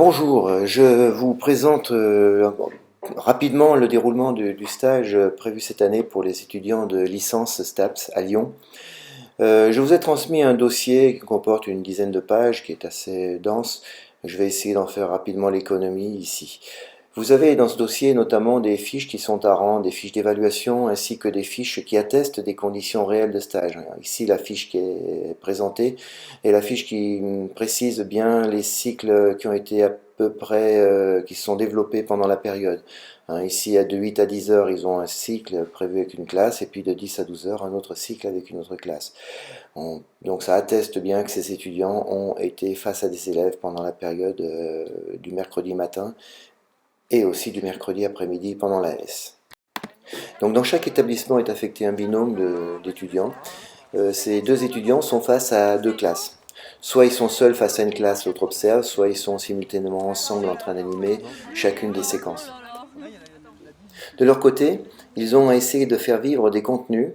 Bonjour, je vous présente rapidement le déroulement du stage prévu cette année pour les étudiants de licence STAPS à Lyon. Je vous ai transmis un dossier qui comporte une dizaine de pages, qui est assez dense. Je vais essayer d'en faire rapidement l'économie ici. Vous avez dans ce dossier notamment des fiches qui sont à rang, des fiches d'évaluation, ainsi que des fiches qui attestent des conditions réelles de stage. Ici, la fiche qui est présentée est la fiche qui précise bien les cycles qui ont été à peu près, qui se sont développés pendant la période. Ici, de 8 à 10 heures, ils ont un cycle prévu avec une classe, et puis de 10 à 12 heures, un autre cycle avec une autre classe. Donc ça atteste bien que ces étudiants ont été face à des élèves pendant la période du mercredi matin et aussi du mercredi après-midi pendant la S. Donc dans chaque établissement est affecté un binôme d'étudiants. Ces deux étudiants sont face à deux classes. Soit ils sont seuls face à une classe, l'autre observe, soit ils sont simultanément ensemble en train d'animer chacune des séquences. De leur côté, ils ont essayé de faire vivre des contenus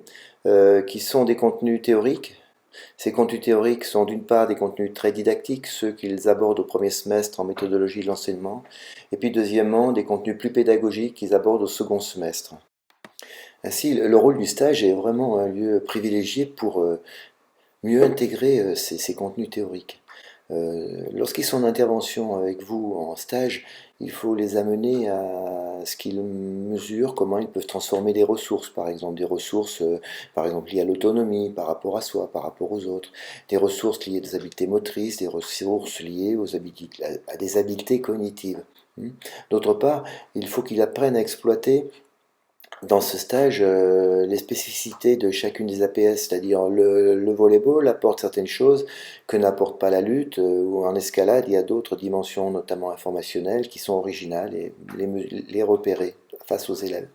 qui sont des contenus théoriques. Ces contenus théoriques sont d'une part des contenus très didactiques, ceux qu'ils abordent au premier semestre en méthodologie de l'enseignement, et puis deuxièmement des contenus plus pédagogiques qu'ils abordent au second semestre. Ainsi, le rôle du stage est vraiment un lieu privilégié pour mieux intégrer ces contenus théoriques. Lorsqu'ils sont en intervention avec vous en stage, il faut les amener à ce qu'ils mesurent comment ils peuvent transformer des ressources, par exemple des ressources par exemple liées à l'autonomie par rapport à soi, par rapport aux autres, des ressources liées à des habiletés motrices, des ressources liées à des habiletés cognitives. D'autre part, il faut qu'ils apprennent à exploiter dans ce stage, les spécificités de chacune des APS, c'est-à-dire le volleyball apporte certaines choses que n'apporte pas la lutte, ou en escalade, il y a d'autres dimensions, notamment informationnelles, qui sont originales et les repérer face aux élèves.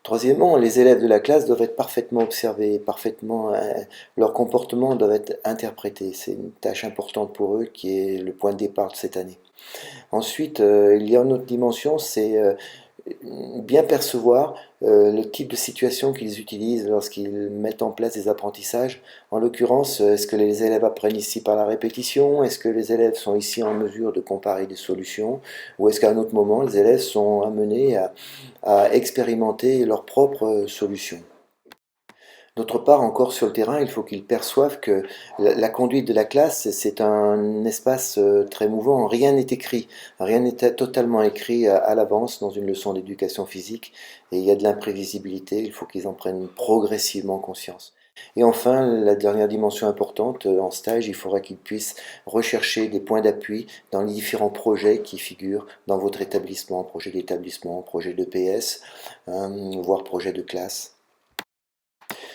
Troisièmement, les élèves de la classe doivent être parfaitement observés, leur comportement doit être interprété. C'est une tâche importante pour eux qui est le point de départ de cette année. Ensuite, il y a une autre dimension, c'est bien percevoir le type de situation qu'ils utilisent lorsqu'ils mettent en place des apprentissages. En l'occurrence, est-ce que les élèves apprennent ici par la répétition? Est-ce que les élèves sont ici en mesure de comparer des solutions? Ou est-ce qu'à un autre moment, les élèves sont amenés à expérimenter leurs propres solutions? D'autre part, encore sur le terrain, il faut qu'ils perçoivent que la conduite de la classe, c'est un espace très mouvant. Rien n'est écrit, rien n'est totalement écrit à l'avance dans une leçon d'éducation physique. Et il y a de l'imprévisibilité, il faut qu'ils en prennent progressivement conscience. Et enfin, la dernière dimension importante, en stage, il faudra qu'ils puissent rechercher des points d'appui dans les différents projets qui figurent dans votre établissement, projet d'EPS, voire projet de classe.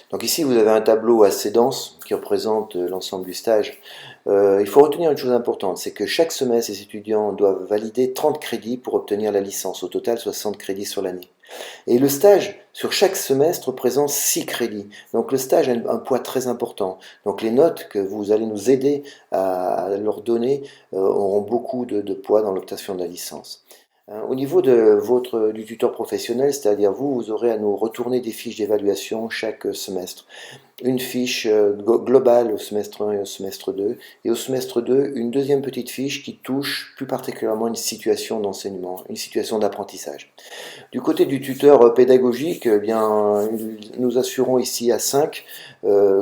Donc ici, vous avez un tableau assez dense qui représente l'ensemble du stage. Il faut retenir une chose importante, c'est que chaque semestre, les étudiants doivent valider 30 crédits pour obtenir la licence. Au total, 60 crédits sur l'année. Et le stage, sur chaque semestre, représente 6 crédits. Donc le stage a un poids très important. Donc les notes que vous allez nous aider à leur donner auront beaucoup de poids dans l'obtention de la licence. Au niveau du tuteur professionnel, c'est-à-dire vous, vous aurez à nous retourner des fiches d'évaluation chaque semestre. Une fiche globale au semestre 1 et au semestre 2, et au semestre 2, une deuxième petite fiche qui touche plus particulièrement une situation d'enseignement, une situation d'apprentissage. Du côté du tuteur pédagogique, eh bien, nous assurons ici à 5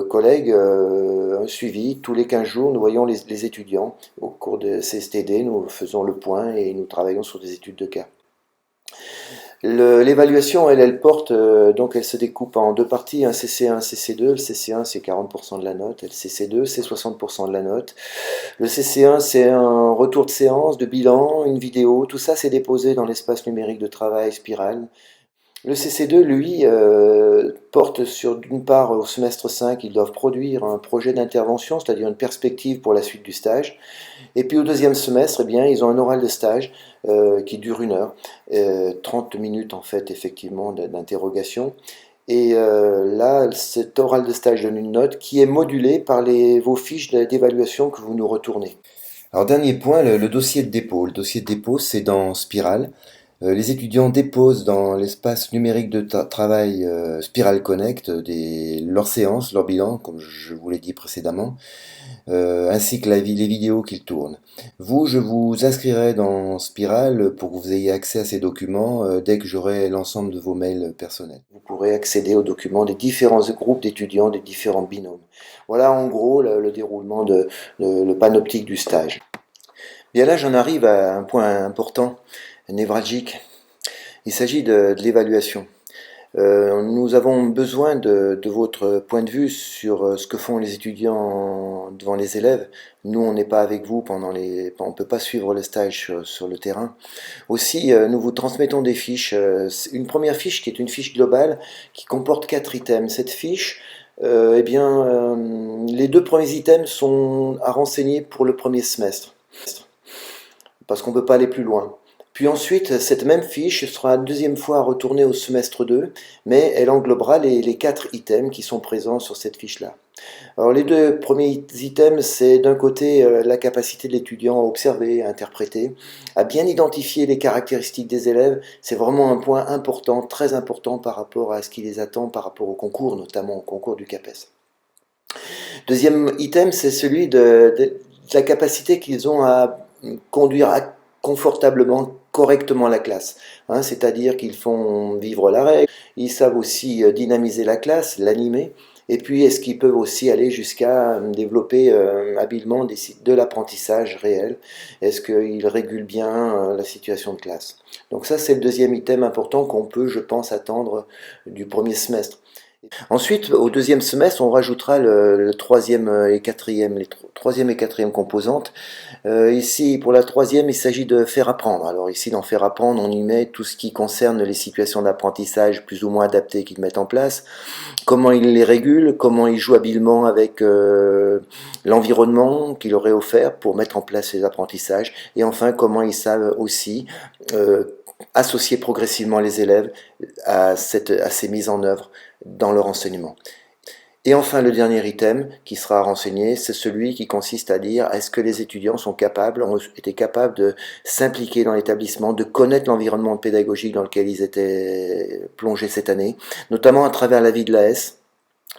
collègues un suivi. Tous les 15 jours, nous voyons les étudiants. Au cours de CSTD, nous faisons le point et nous travaillons sur des études de cas. L'évaluation, elle porte, donc elle se découpe en deux parties, un CC1, un CC2. Le CC1, c'est 40% de la note, et le CC2, c'est 60% de la note. Le CC1, c'est un retour de séance, de bilan, une vidéo, tout ça c'est déposé dans l'espace numérique de travail Spiral. Le CC2, lui, porte sur, d'une part, au semestre 5, ils doivent produire un projet d'intervention, c'est-à-dire une perspective pour la suite du stage. Et puis au deuxième semestre, eh bien, ils ont un oral de stage qui dure 1 heure, 30 minutes en fait, effectivement, d'interrogation. Et là, cet oral de stage donne une note qui est modulée par vos fiches d'évaluation que vous nous retournez. Alors dernier point, le dossier de dépôt. Le dossier de dépôt, c'est dans Spiral. Les étudiants déposent dans l'espace numérique de travail Spiral Connect leurs séances, leur bilan, comme je vous l'ai dit précédemment. ainsi que les vidéos qu'il tourne. Vous, je vous inscrirai dans Spiral pour que vous ayez accès à ces documents dès que j'aurai l'ensemble de vos mails personnels. Vous pourrez accéder aux documents des différents groupes d'étudiants, des différents binômes. Voilà en gros le déroulement le panoptique du stage. Bien là, j'en arrive à un point important, névralgique. Il s'agit de l'évaluation. Nous avons besoin de votre point de vue sur ce que font les étudiants devant les élèves. Nous, on n'est pas avec vous on ne peut pas suivre le stage sur le terrain. Aussi, nous vous transmettons des fiches. Une première fiche qui est une fiche globale qui comporte 4 items. Cette fiche, les 2 premiers items sont à renseigner pour le premier semestre, parce qu'on ne peut pas aller plus loin. Puis ensuite, cette même fiche sera une deuxième fois retournée au semestre 2, mais elle englobera les 4 items qui sont présents sur cette fiche-là. Alors les 2 premiers items, c'est d'un côté la capacité de l'étudiant à observer, à interpréter, à bien identifier les caractéristiques des élèves. C'est vraiment un point important, très important par rapport à ce qui les attend, par rapport au concours, notamment au concours du CAPES. Deuxième item, c'est celui de la capacité qu'ils ont à conduire confortablement, correctement la classe. C'est-à-dire qu'ils font vivre la règle, ils savent aussi dynamiser la classe, l'animer, et puis est-ce qu'ils peuvent aussi aller jusqu'à développer habilement de l'apprentissage réel? Est-ce qu'ils régulent bien la situation de classe? Donc ça, c'est le deuxième item important qu'on peut, je pense, attendre du premier semestre. Ensuite, au deuxième semestre, on rajoutera le troisième et quatrième, les troisième et quatrième composantes. Ici, pour la troisième, il s'agit de faire apprendre. Alors ici, dans faire apprendre, on y met tout ce qui concerne les situations d'apprentissage plus ou moins adaptées qu'ils mettent en place, comment ils les régulent, comment ils jouent habilement avec l'environnement qu'il aurait offert pour mettre en place ces apprentissages, et enfin, comment ils savent aussi associer progressivement les élèves à ces mises en œuvre dans leur enseignement. Et enfin, le dernier item qui sera renseigné, c'est celui qui consiste à dire est-ce que les étudiants ont été capables de s'impliquer dans l'établissement, de connaître l'environnement pédagogique dans lequel ils étaient plongés cette année, notamment à travers la vie de l'AS.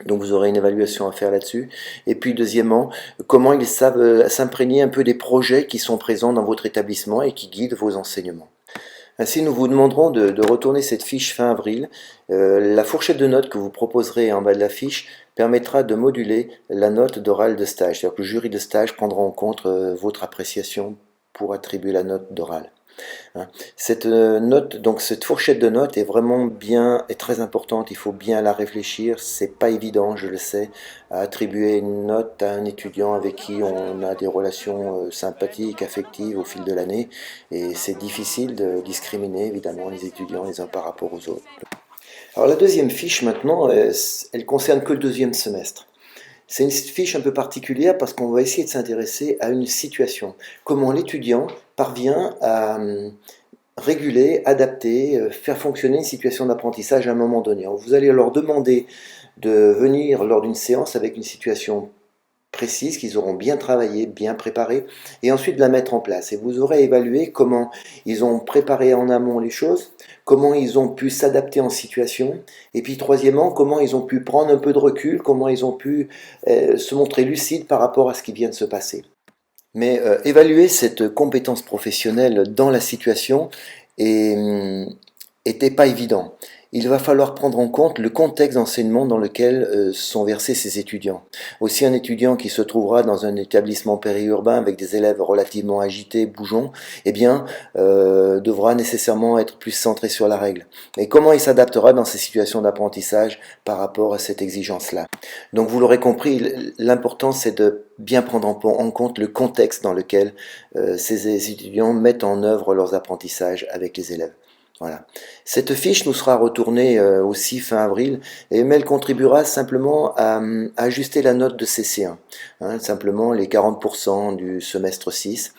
Donc vous aurez une évaluation à faire là-dessus. Et puis deuxièmement, comment ils savent s'imprégner un peu des projets qui sont présents dans votre établissement et qui guident vos enseignements. Ainsi, nous vous demanderons de retourner cette fiche fin avril. La fourchette de notes que vous proposerez en bas de la fiche permettra de moduler la note d'oral de stage. C'est-à-dire que le jury de stage prendra en compte votre appréciation pour attribuer la note d'oral. Cette fourchette de notes est vraiment est très importante, il faut bien la réfléchir, c'est pas évident, je le sais, à attribuer une note à un étudiant avec qui on a des relations sympathiques, affectives au fil de l'année, et c'est difficile de discriminer évidemment les étudiants les uns par rapport aux autres. Alors la deuxième fiche maintenant, elle concerne que le deuxième semestre. C'est une fiche un peu particulière parce qu'on va essayer de s'intéresser à une situation. Comment l'étudiant parvient à réguler, adapter, faire fonctionner une situation d'apprentissage à un moment donné. Vous allez leur demander de venir lors d'une séance avec une situation précise qu'ils auront bien travaillé, bien préparé, et ensuite de la mettre en place. Et vous aurez évalué comment ils ont préparé en amont les choses, comment ils ont pu s'adapter en situation, et puis troisièmement, comment ils ont pu prendre un peu de recul, comment ils ont pu se montrer lucides par rapport à ce qui vient de se passer. Mais évaluer cette compétence professionnelle dans la situation était pas évident. Il va falloir prendre en compte le contexte d'enseignement dans lequel sont versés ces étudiants. Aussi un étudiant qui se trouvera dans un établissement périurbain avec des élèves relativement agités, bougeons, devra nécessairement être plus centré sur la règle. Et comment il s'adaptera dans ces situations d'apprentissage par rapport à cette exigence-là. Donc vous l'aurez compris, l'important c'est de bien prendre en compte le contexte dans lequel ces étudiants mettent en œuvre leurs apprentissages avec les élèves. Voilà. Cette fiche nous sera retournée aussi fin avril, mais elle contribuera simplement à ajuster la note de CC1. Simplement, les 40% du semestre 6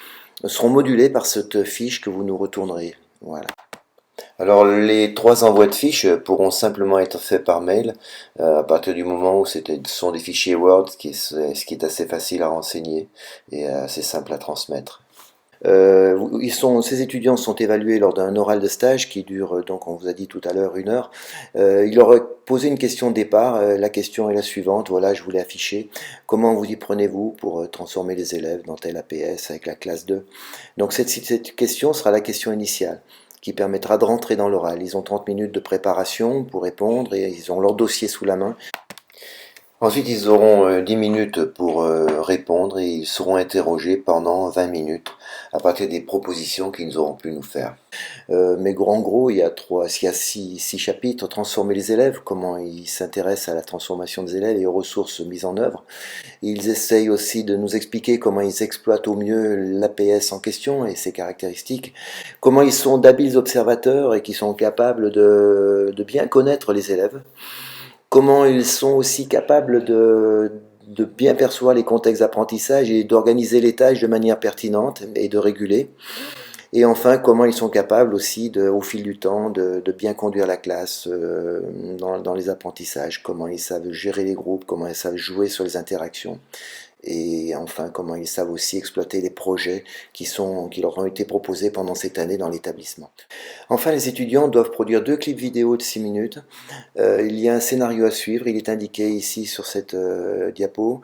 seront modulés par cette fiche que vous nous retournerez. Voilà. Alors, les 3 envois de fiches pourront simplement être faits par mail à partir du moment où ce sont des fichiers Word, ce qui est assez facile à renseigner et assez simple à transmettre. Ces étudiants sont évalués lors d'un oral de stage qui dure, donc on vous a dit tout à l'heure, 1 heure. Il leur est posé une question de départ. La question est la suivante, voilà, je vous l'ai affichée. Comment vous y prenez-vous pour transformer les élèves dans tel APS avec la classe 2? Donc cette question sera la question initiale qui permettra de rentrer dans l'oral. Ils ont 30 minutes de préparation pour répondre et ils ont leur dossier sous la main. Ensuite, ils auront 10 minutes pour répondre et ils seront interrogés pendant 20 minutes à partir des propositions qu'ils auront pu nous faire. Mais en gros, il y a six chapitres. Transformer les élèves, comment ils s'intéressent à la transformation des élèves et aux ressources mises en œuvre. Ils essayent aussi de nous expliquer comment ils exploitent au mieux l'APS en question et ses caractéristiques, comment ils sont d'habiles observateurs et qui sont capables de bien connaître les élèves, comment ils sont aussi capables de bien percevoir les contextes d'apprentissage et d'organiser les tâches de manière pertinente et de réguler. Et enfin, comment ils sont capables aussi, au fil du temps, de bien conduire la classe dans les apprentissages, comment ils savent gérer les groupes, comment ils savent jouer sur les interactions. Et enfin, comment ils savent aussi exploiter les projets qui leur ont été proposés pendant cette année dans l'établissement. Enfin, les étudiants doivent produire 2 clips vidéo de 6 minutes. Il y a un scénario à suivre, il est indiqué ici sur cette diapo.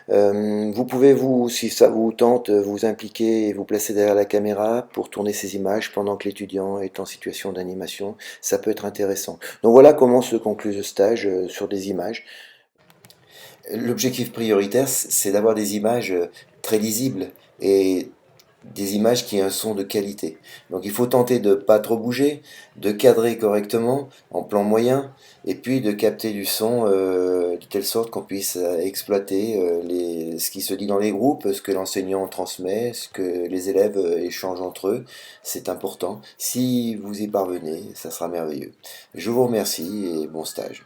Vous pouvez, si ça vous tente, vous impliquer et vous placer derrière la caméra pour tourner ces images pendant que l'étudiant est en situation d'animation. Ça peut être intéressant. Donc voilà comment se conclut ce stage sur des images. L'objectif prioritaire, c'est d'avoir des images très lisibles et des images qui ont un son de qualité. Donc il faut tenter de ne pas trop bouger, de cadrer correctement en plan moyen, et puis de capter du son de telle sorte qu'on puisse exploiter ce qui se dit dans les groupes, ce que l'enseignant transmet, ce que les élèves échangent entre eux. C'est important. Si vous y parvenez, ça sera merveilleux. Je vous remercie et bon stage.